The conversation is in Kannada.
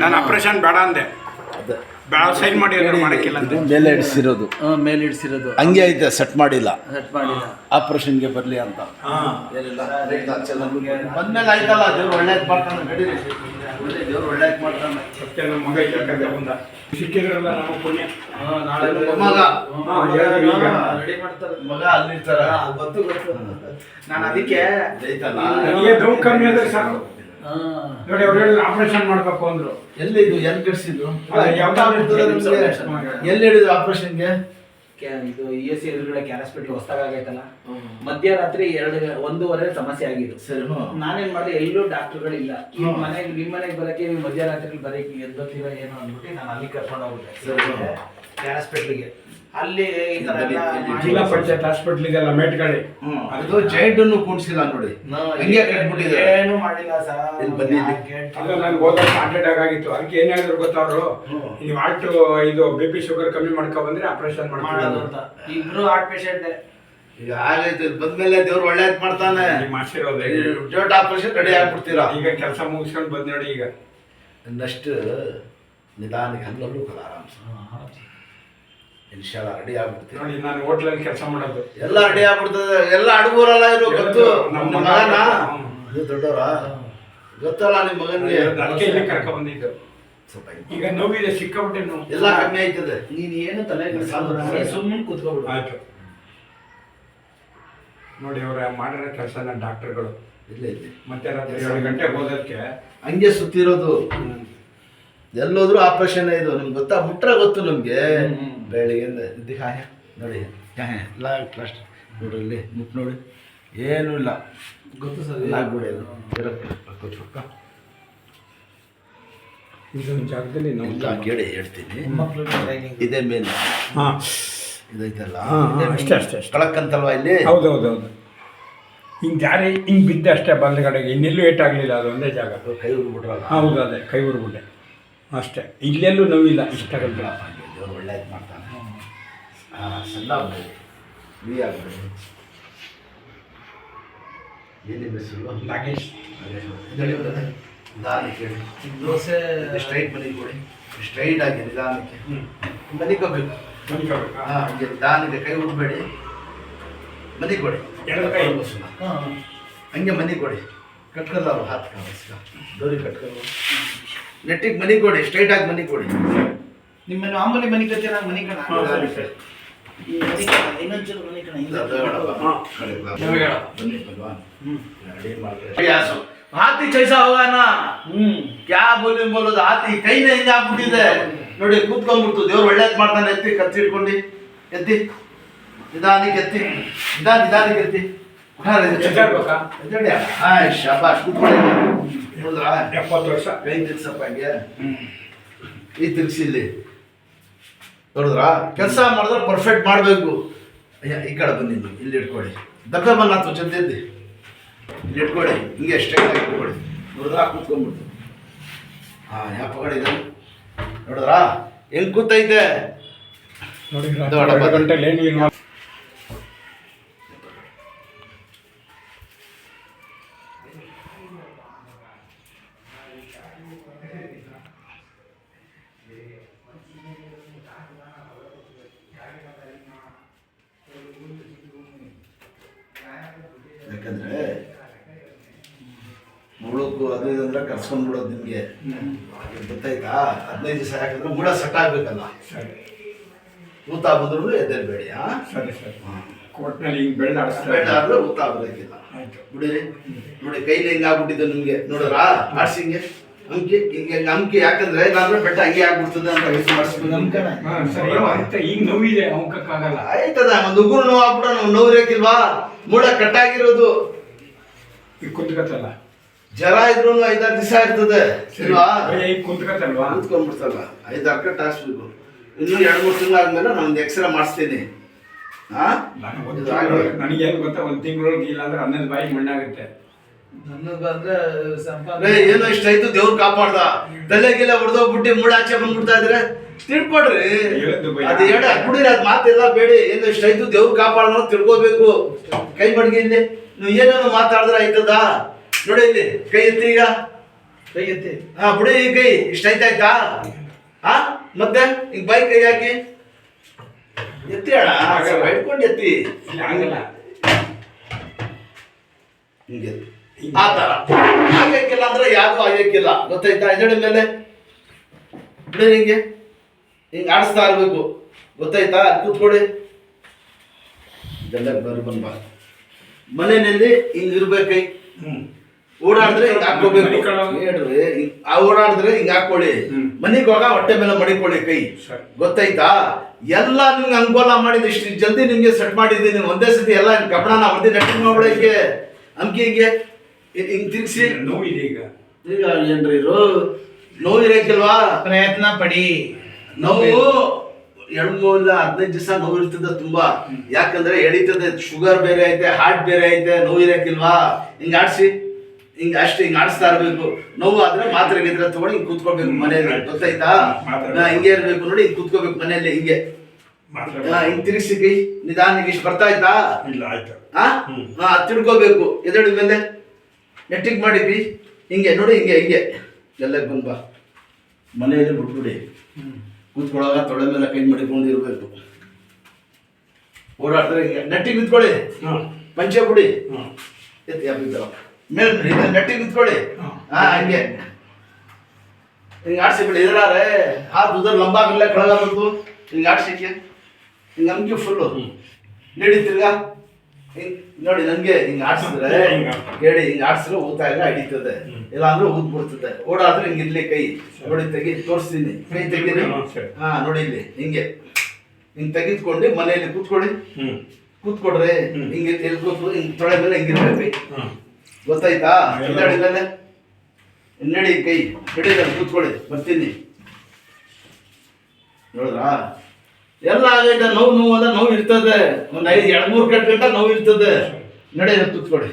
ನಾನು ಆಪರೇಷನ್ ಬೇಡ ಅಂದೆ, ಬೇಡ ಸೈನ್ ಮಾಡಿ ಮಾಡಕ್ಕಿಲ್ಲ ಅಂತ. ಮೇಲೆ ಇಡಿಸಿರೋದು, ಮೇಲೆ ಇಡಿಸಿರೋದು ಹಂಗೆ ಐತೆ, ಸೆಟ್ ಮಾಡಿಲ್ಲ. ಆಪರೇಷನ್ಗೆ ಬರಲಿ ಅಂತ ಬಂದ್ಮೇಲೆ ಆಯ್ತಲ್ಲ. ದೇವ್ರು ಒಳ್ಳೇದು ಮಾಡ್ತಾನೆ, ನಡೀರಿ. ದೇವ್ರು ಒಳ್ಳೇದು ಮಾಡ್ತಾನೆ. ನಮ್ಮ ಮಗ ಸಿಕ್ಕಿದ್ರಲ್ಲ ನಮ್ಮ ಪುಣ್ಯ. ನಾಳೆ ಮಗ ರೆಡಿ ಮಾಡ್ತಾರೆ, ಮಗ ಅಲ್ಲಿರ್ತಾರ. ಗೊತ್ತು ನಾನು ಅದಕ್ಕೆ ನನಗೆ ನೋವು ಕಮ್ಮಿ ಆದ್ರೆ ಸಾಕು. ನೋಡಿ ಅವ್ರು ಹೇಳಿ ಆಪರೇಷನ್ ಮಾಡ್ಬೇಕು ಅಂದ್ರು. ಎಲ್ಲಿ ಇದು ಎಲ್ಲಿ ಕೆಡಿಸಿದ್ರು? ಎಲ್ಲಿ ಹೇಳಿದ್ರು ಆಪರೇಷನ್ಗೆ? ಇದು ESC ಎದುರುಗಡೆ ಕ್ಯಾರ್ ಹಾಸ್ಪಿಟಲ್ ಹೊಸದಾಗೈತಲ್ಲ, ಮಧ್ಯರಾತ್ರಿ 1:30 ಸಮಸ್ಯೆ ಆಗಿದ್ದು. ಸರಿ, ನಾನೇನ್ ಮಾಡಿದೆ, ಎಲ್ಲೂ ಡಾಕ್ಟರ್ಗಳಿಲ್ಲ. ಈ ಮನೆಗೆ ನಿಮ್ಮ ಮನೆಗೆ ಬರಕ್ಕೆ ನೀವು ಮಧ್ಯರಾತ್ರಿ ಬರಕ್ಕೆ ಎದ್ದೋತೀರ ಏನೋ ಅಂದ್ಬಿಟ್ಟು ನಾನು ಅಲ್ಲಿ ಕರ್ಕೊಂಡು ಹೋಗ್ಬಿಟ್ಟೆ ಕ್ಯಾರ್ ಹಾಸ್ಪಿಟ್ಲಿಗೆ. ಅಲ್ಲಿ ಈ ತರ ಜಿಲ್ಲಾ ಪಂಚಾಯತ್ ಹಾಸ್ಪಿಟ್ಲಿಗೆಲ್ಲ ಮೇಟ್ಗಡೆ ಅದು ಜೈಂಟನ್ನು ಕೂಡಿಸಿಲ್ಲ ನೋಡಿ, ಹಂಗೆ ಕಟ್ಬಿಟ್ಟಿದೆ. ಏನು ಮಾಡಿಲ್ಲ ಸರ್. ಅಲ್ಲ, ನನ್ಗೆ ಹೋದಾಗ ಹಾರ್ಟ್ ಅಟ್ಯಾಕ್ ಆಗಿತ್ತು. ಅದಕ್ಕೆ ಏನ್ ಹೇಳಿದ್ರು ಗೊತ್ತವ್ರು, ನೀವು ಹಾರ್ಟ್ ಇದು BP ಶುಗರ್ ಕಮ್ಮಿ ಮಾಡ್ಕೊ ಬಂದ್ರೆ ಆಪರೇಷನ್ ಮಾಡೋದು ಅಂತ. ಇಬ್ರು ಹಾರ್ಟ್ ಪೇಷಂಟ್. ಈಗ ಆಗೈತೆ, ಬಂದ್ಮೇಲೆ ದೇವ್ರು ಒಳ್ಳೇದ್ ಮಾಡ್ತಾನೆ. ನಿಮ್ಮ ಆಶೀರ್ವಾದ. ಜೋಟ್ ಆಪರೇಷನ್ ರೆಡಿ ಆಗ್ಬಿಡ್ತೀರಾ. ಈಗ ಕೆಲಸ ಮುಗಿಸ್ಕೊಂಡು ಬಂದ್ ನೋಡಿ. ಈಗ ಇನ್ನಷ್ಟು ನಿಧಾನಕ್ಕೆ ಹಂಗಲ್ಲೂ ಕಲ ಆರಾಮ್ಸ ಇನ್ಶಾಲ್ಲ ರೆಡಿ ಆಗ್ಬಿಡ್ತೀವಿ. ನೋಡಿ, ನಾನು ಹೋಟ್ಲಲ್ಲಿ ಕೆಲಸ ಮಾಡೋದು, ಎಲ್ಲ ರೆಡಿ ಆಗ್ಬಿಡ್ತದೆ. ಎಲ್ಲ ಅಡುಗೂರಲ್ಲ ಇರೋ ಗೊತ್ತು. ನಮ್ಮ ಮಗನ ದೊಡ್ಡವರ ಗೊತ್ತಲ್ಲ ನಿಮ್ಮ ಮಗನಿಗೆ. ಅದಕ್ಕೆ ಇಲ್ಲಿ ಕರ್ಕ ಬಂದಿದ್ದು. ಸ್ವಲ್ಪ ಈಗ ನೋವಿದೆ, ಸಿಕ್ಕಾಬಿಟ್ಟೆ ನೋವು. ಎಲ್ಲ ಕಮ್ಮಿ ಆಯ್ತದೆ. ನೀನ್ ಏನು ತಲೆ ಸುಮ್ಮನೆ ಕೂತ್ಕೊಬಿಡು. ಆಯ್ತು ನೋಡಿ, ಅವ್ರ ಮಾಡಿರೋ ಕೆಲಸನ ಡಾಕ್ಟರ್ಗಳು ಇಲ್ಲ ಇಲ್ಲಿ ಮತ್ತೆ ರಾತ್ರಿ 7 ಗಂಟೆಗೆ ಹೋದಕ್ಕೆ ಹಂಗೆ ಸುತ್ತಿರೋದು. ಎಲ್ಲೋದ್ರು ಆಪರೇಷನ್ ಇದು ನಿಮ್ಗೆ ಗೊತ್ತಾ? ಮುಟ್ರೆ ಗೊತ್ತು ನಮ್ಗೆ. ಬೆಳಿಗ್ಗೆ ಹಾಯ ನೋಡಿ, ಲಾಸ್ಟ್ ನೋಡ್ರಿ, ಇಲ್ಲಿ ಮುಟ್ ನೋಡಿ, ಏನೂ ಇಲ್ಲ. ಗೊತ್ತು ಸರ್. ಆಗ್ಬಿಡಿ ಅದು ಪಕ್ಕ ಇದೊಂದು ಜಾಗದಲ್ಲಿ ಇಲ್ಲ ಕೇಳಿ ಹೇಳ್ತೀನಿ. ಇದೇ ಮೇಲೆ ಇದೈತಲ್ಲ, ಅಷ್ಟೇ ಅಷ್ಟೇ ಅಷ್ಟೇ ಕಳಕ್ಕಂತಲ್ವಾ ಇಲ್ಲಿ? ಹೌದೌದೌದು. ಹಿಂಗೆ ಜಾರಿ ಹಿಂಗೆ ಬಿದ್ದೆ ಅಷ್ಟೇ ಬಲಗಡೆಗೆ, ಇನ್ನೆಲ್ಲೂ ಏಟಾಗಲಿಲ್ಲ. ಅದು ಒಂದೇ ಜಾಗ. ಕೈ ಉರ್ಬಿಟ್ರಲ್ಲ. ಹೌದು, ಅದೇ ಕೈ ಉರ್ಬಿಟ್ಟೆ ಅಷ್ಟೇ. ಇಲ್ಲೆಲ್ಲೂ ನೋವಿಲ್ಲ. ಇಷ್ಟ ಗಂಟೆ ದೇವ್ರು ಒಳ್ಳೇದು ಮಾಡ್ತಾನೆ. ಸಣ್ಣ ಆಗ್ಬೇಡಿ, ಫ್ರೀ ಆಗ್ಬೇಡಿ. ಏನಿಲ್ಲ ಹೆಸರು? ನಾಗೇಶ್. ನಿಧಾನಕ್ಕೆ ದೋಸೆ ಸ್ಟ್ರೈಟ್ ಮನೆ ಕೊಡಿ. ಸ್ಟ್ರೈಟ್ ಆಗಿ ನಿಧಾನಕ್ಕೆ ಮನಿಕೋಬೇಕು. ಹಂಗೆ ನಿಧಾನಕ್ಕೆ ಕೈ ಉಡ್ಬೇಡಿ, ಮನಿ ಕೊಡಿ. ಹಂಗೆ ಮನಿ ಕೊಡಿ. ಕಟ್ಕಲ್ಲ ಅವ್ರು ಹಾತ್ ಡೋರಿ ಕಟ್ಕಲ್ಲ. ನೆಟ್ಟಿಗೆ ಮನಿ ಕೊಡಿ, ಸ್ಟ್ರೈಟ್ ಆಗಿ ಮನಿ ಕೊಡಿ. ನಿಮ್ಮ ಮಾಮೂಲಿ ಮನೆ ಕತ್ತೀರ, ಮನೆ ಕಣ ಇನ್ನೊಂಚೂರು ಮನೆ ಕಣ. हाथी जैसा होगा ना, क्या बोलोದು हाथी ಕೈನೇ ಹಿಂಗೆ ಆಗ್ಬಿಟ್ಟಿದೆ ನೋಡಿ. ಕೂತ್ಕೊಂಡ್ಬಿಡ್ತು. ದೇವ್ರು ಒಳ್ಳೇದು ಮಾಡ್ತಾನೆ. ಎತ್ತಿ ಕತ್ತಿ ಇಟ್ಕೊಂಡು ಎತ್ತಿ, ನಿಧಾನಕ್ಕೆ ಎತ್ತಿ, ನಿಧಾನಕ್ಕೆ ಎತ್ತಿ. ಶಾಬಾಷ್, ಕೂತ್ಕೊಳ್ಳಿ. 70 ವರ್ಷ. ಕೈ ತಿರ್ಸಪ್ಪ ಹಂಗೆ, ಈ ತಿರ್ಸಿ ಇಲ್ಲಿ. ನೋಡಿದ್ರಾ? ಕೆಲಸ ಮಾಡಿದ್ರೆ ಪರ್ಫೆಕ್ಟ್ ಮಾಡಬೇಕು. ಈ ಕಡೆ ಬನ್ನಿ, ಇಲ್ಲಿ ಇಟ್ಕೊಳ್ಳಿ. ದಬ್ಬ ಬನ್ನ ಚಂದಿದ್ದಿ ಇಲ್ಲಿ ಇಟ್ಕೊಳ್ಳಿ. ಹಿಂಗೆ ಸ್ಟ್ರೈಟ್ ಆಗಿ ಇಟ್ಕೊಳ್ಳಿ. ನೋಡಿದ್ರಾ? ಕೂತ್ಕೊಂಡ್ಬಿಡ್ತು. ಯಾವ ಪಗಡೆ ಇದೆ ನೋಡಿದ್ರಾ? ಹೆಂಗ್ ಕೂತೈತೆ ನೋಡಿ. 2 ಗಂಟೆಲಿ ಏನು ಇಲ್ಲ. ಯಾಕಂದ್ರೆ ಮುಳುಕು ಅದು ಇದು ಅಂದ್ರೆ ಕರ್ಸ್ಕೊಂಡ್ಬಿಡೋದು ನಿಮ್ಗೆ ಗೊತ್ತಾಯ್ತಾ? 15 ದಿವಸ ಯಾಕಂದ್ರೆ ಮುಳ ಸೆಟ್ ಆಗ್ಬೇಕಲ್ಲ. ಊತ ಬಂದ್ರು ಎದ್ದೇಳ್ಬೇಡಿ. ಸರಿ ಸರಿ. ಕೋರ್ಟ್ನಲ್ಲಿ ಹಿಂಗೆ ಬೆಳೆದಾಡಿಸ್ತಾರೆ. ಬೆಳೆದಾದ್ರೆ ಊತ ಆಗ್ಬೇಕಿಲ್ಲ. ಬಿಡಿರಿ. ನೋಡಿ, ಕೈಲಿ ಹಿಂಗೆ ಆಗ್ಬಿಟ್ಟಿದೆ ನಿಮ್ಗೆ. ನೋಡ್ರಾ? ಆಡ್ಸಿ ಹಿಂಗೆ ಅಂಕಿ ಹಿಂಗೆ ಅಂಕಿ. ಯಾಕಂದ್ರೆ ಇಲ್ಲಾಂದ್ರೆ ಬೆಟ್ಟ ಹಂಗೆ ಆಗ್ಬಿಡ್ತದೆ ಅಂತ ಮಾಡಿಸ್ಬೇಕು. ಈಗ ನೋವಿದೆ, ಅವಕ್ಕಾಗಲ್ಲ. ಆಯ್ತದ. ಒಂದು ಉಗುರು ನೋವು ಆಗ್ಬಿಡ, ನಾವು ನೋವು ಇರಕ್ಕಿಲ್ವಾ? ಮೂಳ ಕಟ್ಟಾಗಿರೋದು. ಈಗ ಕುಂತ್ಕತ್ತಲ್ಲ, ಜ್ವರ ಇದ್ರು 5-6 ದಿವಸ ಇರ್ತದೆ ಇಲ್ವಾ? ಈಗ ಕುಂತ್ಕತ್ತಲ್ವಾ? ಕುಂತ್ಕೊಂಡ್ಬಿಡ್ತಲ್ಲ. 5-6 ಕಟ್ ಹಾಸ್ಬೇಕು. ಇನ್ನು 2-3 ತಿಂಗಳು ಆದ್ಮೇಲೆ ನಾನು ಒಂದು ಎಕ್ಸ್ರೇ ಮಾಡಿಸ್ತೀನಿ. ನನಗೇನು ಗೊತ್ತಾ, 1 ತಿಂಗಳೊಳಗೆ ಇಲ್ಲ ಅಂದ್ರೆ 11 ಬಾಯಿಗೆ ಮಣ್ಣಾಗುತ್ತೆ. ಏನೋ ಇಷ್ಟಾಯ್ತು, ದೇವ್ರು ಕಾಪಾಡ್ದ. ತಲೆಗೆಲ್ಲ ಹೊಡೆದೋಗ್ಬಿಟ್ಟು ಮೂಳಾಚೆ ಬಂದ್ಬಿಡ್ತಾ ಇದ್ರೆ ತಿಳ್ಕೊಡ್ರಿ. ಅದು ಹೇಳ ಕುಡಿರಿ, ಅದ್ ಮಾತೆಲ್ಲ ಬೇಡಿ. ಏನೋ ಇಷ್ಟಾಯ್ತು, ದೇವ್ರು ಕಾಪಾಡ ತಿಳ್ಕೋಬೇಕು. ಕೈ ಬಡ್ಗಿ ಇಲ್ಲಿ ನೀವು ಏನೇನು ಮಾತಾಡಿದ್ರೆ ಆಯ್ತದ ನೋಡಿ. ಇಲ್ಲಿ ಕೈ ಎತ್ತಿ. ಈಗ ಕೈ ಎತ್ತಿ. ಹಾ ಬಿಡಿ ಈ ಕೈ ಇಷ್ಟ ಆಯ್ತಾ ಹಾ ಮತ್ತೆ ಈಗ ಬೈ ಕೈ ಹಾಕಿ ಎತ್ತಿ ಅಣ್ಣ ಇಟ್ಕೊಂಡು ಎತ್ತಿ ಇಲ್ಲ ಹಂಗಲ್ಲ. ಹಿಂಗೆ ಆ ತರ ಆಗ್ಯಕ್ಕಿಲ್ಲ ಅಂದ್ರೆ ಯಾವ್ದು ಆಗ್ಯಕ್ಕಿಲ್ಲ ಗೊತ್ತಾಯ್ತಾ ಎದಡಿ ಮೇಲೆ ಬಿಡಿ ಹಿಂಗೆ ಹಿಂಗೆ ಆಡಿಸ್ತಾ ಇರ್ಬೇಕು ಗೊತ್ತಾಯ್ತಾ ಕೂತ್ಕೊಡಿ ಇದೆಲ್ಲ ಬರು ಬಂದ ಮನೆಯಲ್ಲಿ ಹಿಂಗ್ ಇರ್ಬೇಕು ಕೈ ಓಡಾಡಿದ್ರೆ ಹಿಂಗ್ ಹಾಕೋಬೇಕು ಹೇಳ್ರಿ ಆ ಓಡಾಡಿದ್ರೆ ಹಿಂಗ್ ಹಾಕೊಳ್ಳಿ ಮನೆಗೆ ಹೋಗ ಹೊಟ್ಟೆ ಮೇಲೆ ಮಡಿಕೊಳ್ಳಿ ಕೈ ಗೊತ್ತಾಯ್ತಾ ಎಲ್ಲ ನಿಮ್ಗೆ ಅನುಕೂಲ ಮಾಡಿದ ಇಷ್ಟು ಜಲ್ದಿ ನಿಮ್ಗೆ ಸೆಟ್ ಮಾಡಿದ್ದೀನಿ ಒಂದೇ ಸತಿ ಎಲ್ಲ ಕಬ್ಬಣನ ಹೊಡೆದಿ ನೆಟ್ಟಿಂಗ್ ಮಾಡ್ಬಿಡಕ್ಕೆ ಅಂಕಿ ಹಿಂಗೆ ಹಿಂಗ್ ತಿರ್ಗಿಸಿ ನೋವಿದೆ ಈಗ. ಈಗ ಏನ್ರಿ ಇರು ನೋವು ಇರಕ್ಕಿಲ್ವಾ ಪ್ರಯತ್ನ ಪಡಿ. ನೋವು 2-15 ದಿವಸ ನೋವು ಇರ್ತದೆ ತುಂಬಾ ಯಾಕಂದ್ರೆ ಎಳಿತದೆ ಶುಗರ್ ಬೇರೆ ಐತೆ ಹಾರ್ಟ್ ಬೇರೆ ಐತೆ ನೋವು ಇರಕ್ಕಿಲ್ವಾ ಹಿಂಗ್ ಆಡ್ಸಿ ಹಿಂಗ್ ಅಷ್ಟೇ ಹಿಂಗ್ ಆಡಿಸ್ತಾ ಇರ್ಬೇಕು ನೋವು ಆದ್ರೆ ಮಾತ್ರೆ ಗಿದ್ರೆ ತಗೊಂಡು ಹಿಂಗ್ ಕೂತ್ಕೋಬೇಕು ಮನೆಯಲ್ಲಿ ಗೊತ್ತಾಯ್ತಾ ಹಿಂಗೆ ಇರ್ಬೇಕು ನೋಡಿ ಹಿಂಗ್ ಕೂತ್ಕೋಬೇಕು ಮನೆಯಲ್ಲಿ ಹಿಂಗೆ ಹಿಂಗ್ ತಿರ್ಗಿಸಿ ಕೈ ನಿಧಾನ ಇಷ್ಟು ಬರ್ತಾ ಆಯ್ತಾ ಇಲ್ಲ ಆಯ್ತು. ಹಾ ತಿಳ್ಕೋಬೇಕು ಎದಡಿ ಮೇಲೆ ನೆಟ್ಟಿಗೆ ಮಾಡಿ ಬಿ ಹಿಂಗೆ ನೋಡಿ ಹಿಂಗೆ ಹಿಂಗೆ ಎಲ್ಲ ಬಂದ್ ಬಾ ಮನೆಯಲ್ಲಿ ಬಿಟ್ಬಿಡಿ ಕೂತ್ಕೊಳ್ಳೋವಾಗ ತೊಳೆ ಮೇಲೆ ಕೈ ಮಡಿಕೊಂಡು ಇರಬೇಕು ಓಡಾಡಿದ್ರೆ ಹಿಂಗೆ ನೆಟ್ಟಿಗೆ ನಿಂತ್ಕೊಳ್ಳಿ ಪಂಚೆ ಬಿಡಿ ಎತ್ತಿ ಯಾಪಿದ್ದಾವ ಮೇಲೆ ನೆಟ್ಟಿಗೆ ನಿಂತ್ಕೊಳ್ಳಿ ಹಾ ಹಂಗೆ ಹಿಂಗೆ ಆಡ್ಸಿ ಬಿಡಿ ಎದುರಾರೆ ಹಾಲು ಉದರ್ ಲಂಬಾಗಲ್ಲ ಕೆಳಗ ಬಂತು ಹಿಂಗೆ ಆಡ್ಸಿಕ್ಕೆ ಹಿಂಗೆ ನಮ್ಗೆ ಫುಲ್ಲು ನಡಿ ತಿರ್ಗಾ ಹಿಂಗ್ ನೋಡಿ ನಂಗೆ ಹಿಂಗ್ ಆಡ್ಸಿದ್ರೆ ಕೇಳಿ ಹಿಂಗ್ ಆಡ್ಸಿದ್ರೆ ಊತ ಇಲ್ಲ ಹಿಡಿತದೆ ಇಲ್ಲ ಅಂದ್ರೆ ಊದ್ ಬಿಡ್ತದೆ ಓಡಾದ್ರೆ ಹಿಂಗ್ ಇರ್ಲಿ ಕೈ ನೋಡಿ ತೆಗಿ ತೋರಿಸ್ತೀನಿ ಕೈ ತೆಗೀರಿ ಹಾ ನೋಡಿ ಇಲ್ಲಿ ಹಿಂಗೆ ಹಿಂಗ್ ತೆಗೆದ್ಕೊಂಡು ಮನೆಯಲ್ಲಿ ಕೂತ್ಕೊಳ್ಳಿ ಕೂತ್ಕೊಡ್ರಿ ಹಿಂಗೆ ಎಲ್ಬೇಕು ಹಿಂಗ್ ತೊಳೆ ಮೇಲೆ ಹಿಂಗಿರ್ಬೇಕು ಕೈ ಗೊತ್ತಾಯ್ತಾ ಹಿಂದಡಿಲಲ್ಲೇ ನಡಿ ಕೈ ಹಿಡಿದ ಕೂತ್ಕೊಳ್ಳಿ ಬರ್ತೀನಿ ನೋಡ್ರಾ ಎಲ್ಲ ಆಗೈತೆ ನೋವು ಅಂದ್ರೆ ನೋವು ಇರ್ತದೆ ಒಂದ್ 2-3 ಗಂಟೆ ನೋವು ಇರ್ತದೆ ನಡೆ ಕೂತ್ಕೊಳ್ಳಿ